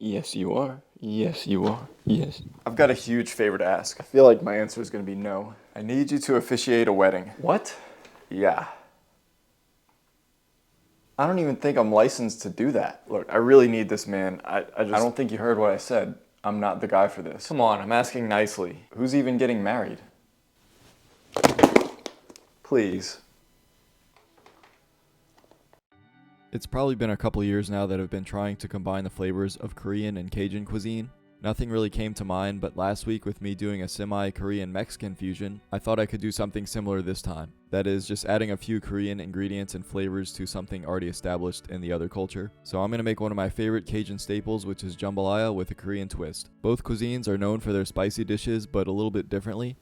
Yes, you are. Yes, you are. Yes. I've got a huge favor to ask. I feel like my answer is going to be no. I need you to officiate a wedding. What? Yeah. I don't even think I'm licensed to do that. Look, I really need this, man. I don't think you heard what I said. I'm not the guy for this. Come on, I'm asking nicely. Who's even getting married? Please. It's probably been a couple years now that I've been trying to combine the flavors of Korean and Cajun cuisine. Nothing really came to mind, but last week with me doing a semi-Korean Mexican fusion, I thought I could do something similar this time. That is, just adding a few Korean ingredients and flavors to something already established in the other culture. So I'm going to make one of my favorite Cajun staples, which is jambalaya with a Korean twist. Both cuisines are known for their spicy dishes, but a little bit differently.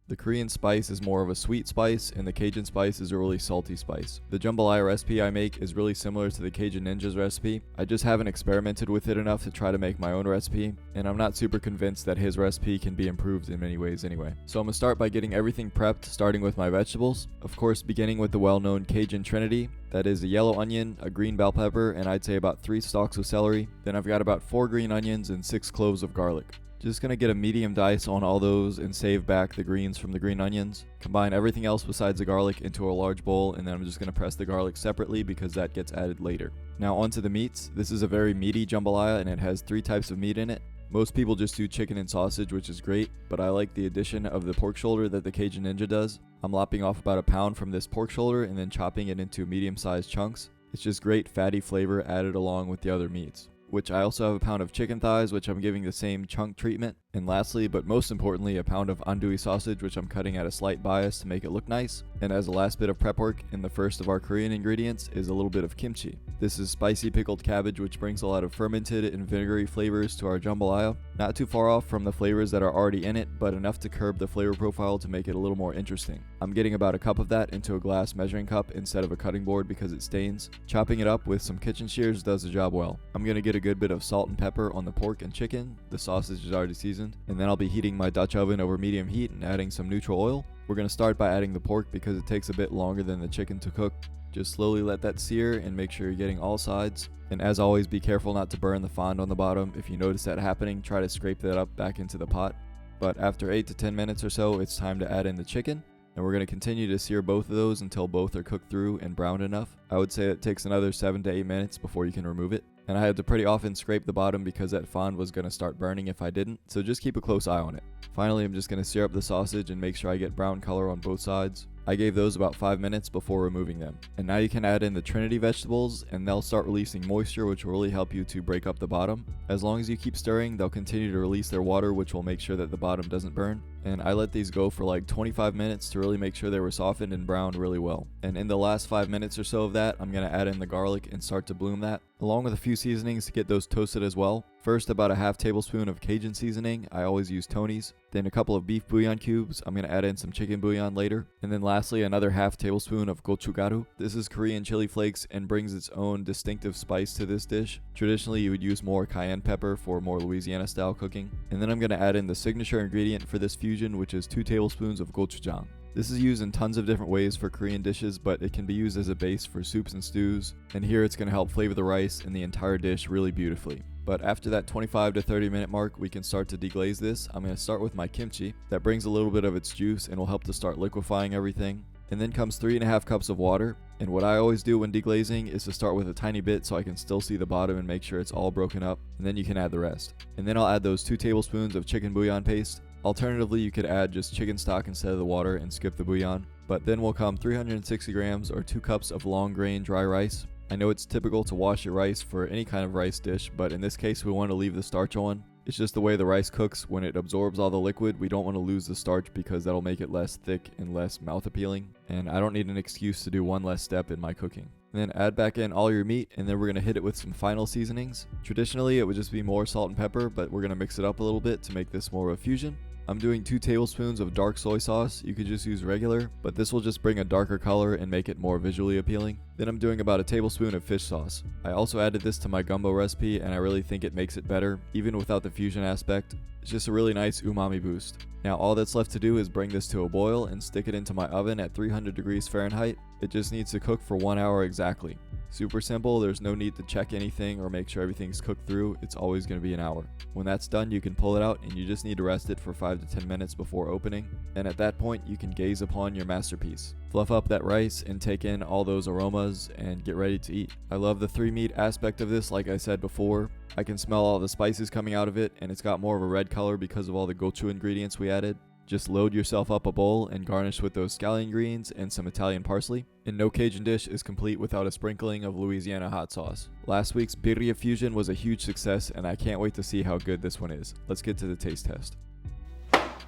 The Korean spice is more of a sweet spice, and the Cajun spice is a really salty spice. The jambalaya recipe I make is really similar to the Cajun Ninja's recipe. I just haven't experimented with it enough to try to make my own recipe, and I'm not super convinced that his recipe can be improved in many ways anyway. So I'm going to start by getting everything prepped, starting with my vegetables. Of course, beginning with the well-known Cajun Trinity. That is a yellow onion, a green bell pepper, and I'd say about 3 stalks of celery. Then I've got about 4 green onions and 6 cloves of garlic. Just going to get a medium dice on all those and save back the greens from the green onions. Combine everything else besides the garlic into a large bowl, and then I'm just going to press the garlic separately because that gets added later. Now onto the meats. This is a very meaty jambalaya and it has 3 types of meat in it. Most people just do chicken and sausage, which is great, but I like the addition of the pork shoulder that the Cajun Ninja does. I'm lopping off about a pound from this pork shoulder and then chopping it into medium-sized chunks. It's just great fatty flavor added along with the other meats. Which I also have a pound of chicken thighs, which I'm giving the same chunk treatment. And lastly, but most importantly, a pound of andouille sausage, which I'm cutting at a slight bias to make it look nice. And as a last bit of prep work, in the first of our Korean ingredients is a little bit of kimchi. This is spicy pickled cabbage, which brings a lot of fermented and vinegary flavors to our jambalaya. Not too far off from the flavors that are already in it, but enough to curb the flavor profile to make it a little more interesting. I'm getting about a cup of that into a glass measuring cup instead of a cutting board because it stains. Chopping it up with some kitchen shears does the job well. I'm going to get a good bit of salt and pepper on the pork and chicken. The sausage is already seasoned. And then I'll be heating my Dutch oven over medium heat and adding some neutral oil. We're going to start by adding the pork because it takes a bit longer than the chicken to cook. Just slowly let that sear and make sure you're getting all sides. And as always, be careful not to burn the fond on the bottom. If you notice that happening, try to scrape that up back into the pot. But after 8 to 10 minutes or so, it's time to add in the chicken. And we're going to continue to sear both of those until both are cooked through and browned enough. I would say it takes another 7 to 8 minutes before you can remove it. And I had to pretty often scrape the bottom because that fond was going to start burning if I didn't, so just keep a close eye on it. Finally, I'm just going to sear up the sausage and make sure I get brown color on both sides. I gave those about 5 minutes before removing them. And now you can add in the Trinity vegetables and they'll start releasing moisture, which will really help you to break up the bottom. As long as you keep stirring, they'll continue to release their water, which will make sure that the bottom doesn't burn. And I let these go for like 25 minutes to really make sure they were softened and browned really well. And in the last 5 minutes or so of that, I'm going to add in the garlic and start to bloom that, along with a few seasonings to get those toasted as well. First, about a half tablespoon of Cajun seasoning. I always use Tony's. Then a couple of beef bouillon cubes. I'm going to add in some chicken bouillon later. And then lastly, another half tablespoon of gochugaru. This is Korean chili flakes and brings its own distinctive spice to this dish. Traditionally, you would use more cayenne pepper for more Louisiana style cooking. And then I'm going to add in the signature ingredient for this fusion, which is 2 tablespoons of gochujang. This is used in tons of different ways for Korean dishes, but it can be used as a base for soups and stews. And here it's going to help flavor the rice and the entire dish really beautifully. But after that 25 to 30 minute mark, we can start to deglaze this. I'm going to start with my kimchi. That brings a little bit of its juice and will help to start liquefying everything. And then comes 3.5 cups of water. And what I always do when deglazing is to start with a tiny bit so I can still see the bottom and make sure it's all broken up. And then you can add the rest. And then I'll add those 2 tablespoons of chicken bouillon paste. Alternatively, you could add just chicken stock instead of the water and skip the bouillon. But then will come 360 grams or 2 cups of long grain dry rice. I know it's typical to wash your rice for any kind of rice dish, but in this case we want to leave the starch on. It's just the way the rice cooks. When it absorbs all the liquid, we don't want to lose the starch because that'll make it less thick and less mouth appealing. And I don't need an excuse to do one less step in my cooking. And then add back in all your meat, and then we're going to hit it with some final seasonings. Traditionally, it would just be more salt and pepper, but we're going to mix it up a little bit to make this more of a fusion. I'm doing 2 tablespoons of dark soy sauce. You could just use regular, but this will just bring a darker color and make it more visually appealing. Then I'm doing about a tablespoon of fish sauce. I also added this to my gumbo recipe and I really think it makes it better, even without the fusion aspect. It's just a really nice umami boost. Now all that's left to do is bring this to a boil and stick it into my oven at 300 degrees Fahrenheit. It just needs to cook for 1 hour exactly. Super simple, there's no need to check anything or make sure everything's cooked through, it's always going to be an hour. When that's done, you can pull it out and you just need to rest it for 5 to 10 minutes before opening, and at that point you can gaze upon your masterpiece. Fluff up that rice and take in all those aromas and get ready to eat. I love the 3 meat aspect of this, like I said before. I can smell all the spices coming out of it, and it's got more of a red color because of all the gochu ingredients we added. Just load yourself up a bowl and garnish with those scallion greens and some Italian parsley. And no Cajun dish is complete without a sprinkling of Louisiana hot sauce. Last week's birria fusion was a huge success, and I can't wait to see how good this one is. Let's get to the taste test.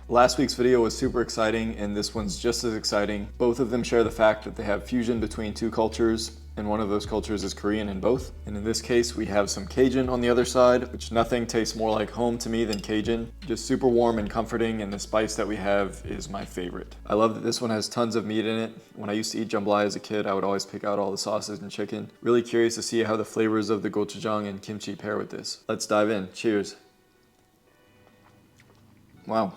Last week's video was super exciting, and this one's just as exciting. Both of them share the fact that they have fusion between 2 cultures, and one of those cultures is Korean in both. And in this case, we have some Cajun on the other side, which nothing tastes more like home to me than Cajun. Just super warm and comforting, and the spice that we have is my favorite. I love that this one has tons of meat in it. When I used to eat jambalaya as a kid, I would always pick out all the sauces and chicken. Really curious to see how the flavors of the gochujang and kimchi pair with this. Let's dive in. Cheers. Wow.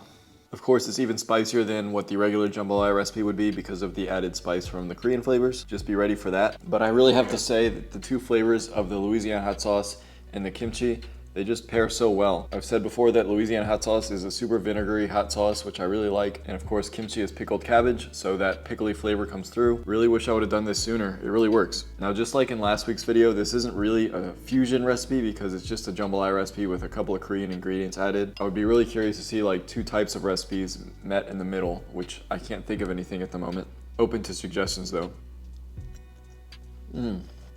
Of course, it's even spicier than what the regular jambalaya recipe would be because of the added spice from the Korean flavors. Just be ready for that. But I really have to say that the 2 flavors of the Louisiana hot sauce and the kimchi, they just pair so well. I've said before that Louisiana hot sauce is a super vinegary hot sauce, which I really like. And of course, kimchi is pickled cabbage, so that pickly flavor comes through. Really wish I would have done this sooner. It really works. Now, just like in last week's video, this isn't really a fusion recipe because it's just a jambalaya recipe with a couple of Korean ingredients added. I would be really curious to see like 2 types of recipes met in the middle, which I can't think of anything at the moment. Open to suggestions though.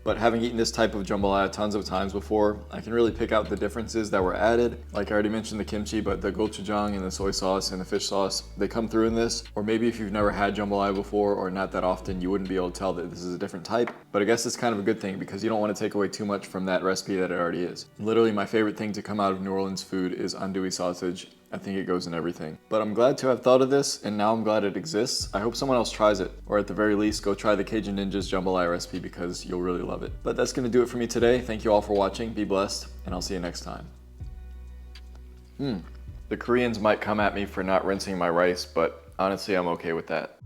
But having eaten this type of jambalaya tons of times before, I can really pick out the differences that were added. Like I already mentioned the kimchi, but the gochujang and the soy sauce and the fish sauce, they come through in this. Or maybe if you've never had jambalaya before or not that often, you wouldn't be able to tell that this is a different type. But I guess it's kind of a good thing because you don't want to take away too much from that recipe that it already is. Literally my favorite thing to come out of New Orleans food is andouille sausage. I think it goes in everything. But I'm glad to have thought of this, and now I'm glad it exists. I hope someone else tries it, or at the very least, go try the Cajun Ninja's jambalaya recipe because you'll really love it. But that's gonna do it for me today. Thank you all for watching, be blessed, and I'll see you next time. The Koreans might come at me for not rinsing my rice, but honestly, I'm okay with that.